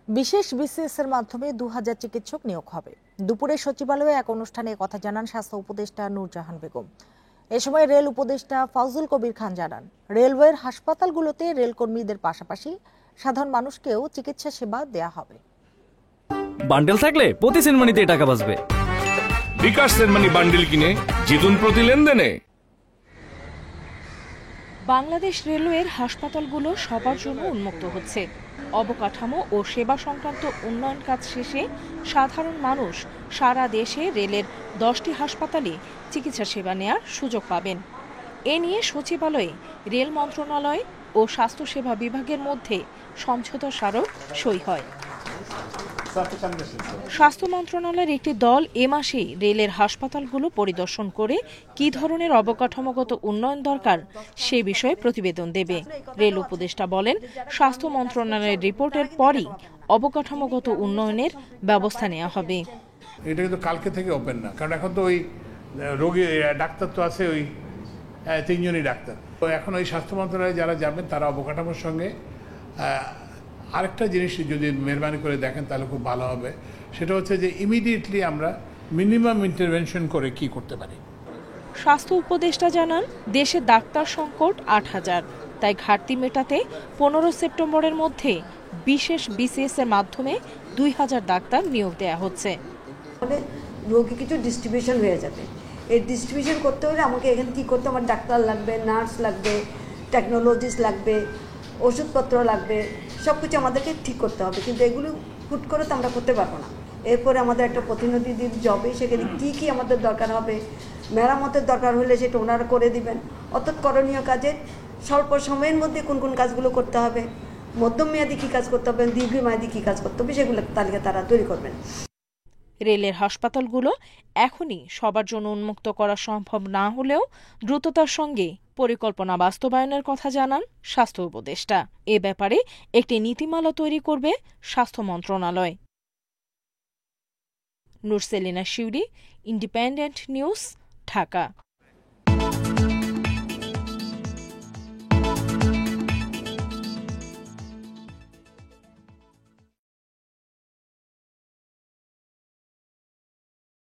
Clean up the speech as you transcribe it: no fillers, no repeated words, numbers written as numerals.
বিশেষ বিসিএস এর মাধ্যমে 2000 চিকিৎসক নিয়োগ হবে। দুপুরে সচিবালয়ে এক অনুষ্ঠানে কথা জানান স্বাস্থ্য উপদেষ্টা নূরজাহান বেগম। এ সময় রেল উপদেষ্টা ফাউজুল কবির খান জানান, রেলওয়ের হাসপাতালগুলোতে রেলকর্মীদের পাশাপাশি সাধারণ মানুষকেও চিকিৎসা সেবা দেয়া হবে। বান্ডেল থাকলে প্রতি সেনমানিতে টাকা বাঁচবে। বিকাশ সেনমানি বান্ডেল কিনে জিতুন প্রতি লেনদেনে। বাংলাদেশ রেলওয়ের হাসপাতালগুলো সবার জন্য উন্মুক্ত হচ্ছে। অবকাঠামো ও সেবা সংক্রান্ত উন্নয়ন কাজ শেষে সাধারণ মানুষ সারা দেশে রেলের 10টি হাসপাতালে চিকিৎসা সেবা নেয়ার সুযোগ পাবেন। এ নিয়ে সচিবালয়ে রেল মন্ত্রণালয় ও স্বাস্থ্যসেবা বিভাগের মধ্যে সমঝোতা স্মারক সই হয়। স্বাস্থ্য মন্ত্রণালয়ের একটি দল এ মাসেই রেলের হাসপাতালগুলো পরিদর্শন করে কী ধরনের অবকাঠামোগত উন্নয়ন দরকার সে বিষয়ে প্রতিবেদন দেবে। রেল উপদেষ্টা বলেন, স্বাস্থ্য মন্ত্রণালয়ের রিপোর্টের পরই অবকাঠামোগত উন্নয়নের ব্যবস্থা নেওয়া হবে। এটা কিন্তু কালকে থেকে ওপেন না, কারণ এখন তো ওই রোগী ডাক্তার তো আছে, ওই 3 জনই ডাক্তার। তো এখন ওই স্বাস্থ্য মন্ত্রণালয়ে যারা যাবেন তারা অবকাঠামোর সঙ্গে আরেকটা জিনিস যদি মেহরবানি করে দেখেন তাহলে খুব ভালো হবে। সেটা হচ্ছে যে ইমিডিয়েটলি আমরা মিনিমাম ইন্টারভেনশন করে কি করতে পারি। স্বাস্থ্য উপদেষ্টা জানান, দেশে ডাক্তার সংকট 8000, তাই ঘাটতি মেটাতে 15 সেপ্টেম্বরের মধ্যে বিশেষ বিসিএস এর মাধ্যমে 2000 ডাক্তার নিয়োগ দেওয়া হচ্ছে। রোগী কিছু ডিস্ট্রিবিউশন হয়ে যাবে। এই ডিস্ট্রিবিউশন করতে হলে আমাকে এখানে কী করতে, আমার ডাক্তার লাগবে, নার্স লাগবে, টেকনোলজিস্ট লাগবে, ওষুধপত্র লাগবে, সব কিছু আমাদেরকে ঠিক করতে হবে। কিন্তু এগুলো হুট করে তো আমরা করতে পারবো না। এরপরে আমাদের একটা প্রতিনিধি জবে, সেখানে কী আমাদের দরকার হবে, মেরামতের দরকার হলে সেটা ওনারা করে দিবেন। অর্থাৎ করণীয় কাজের স্বল্প সময়ের মধ্যে কোন কোন কাজগুলো করতে হবে, মধ্যমেয়াদী কী কাজ করতে হবে, দীর্ঘমেয়াদী কী কাজ করতে হবে, সেগুলো তালিকা তারা তৈরি করবেন। রেলের হাসপাতালগুলো এখনই সবার জন্য উন্মুক্ত করা সম্ভব না হলেও দ্রুততার সঙ্গে পরিকল্পনা বাস্তবায়নের কথা জানান স্বাস্থ্য উপদেষ্টা। এ ব্যাপারে একটি নীতিমালা তৈরি করবে স্বাস্থ্য মন্ত্রণালয়। নুরসেলিনা শিউরি, ইন্ডিপেন্ডেন্ট নিউজ, ঢাকা।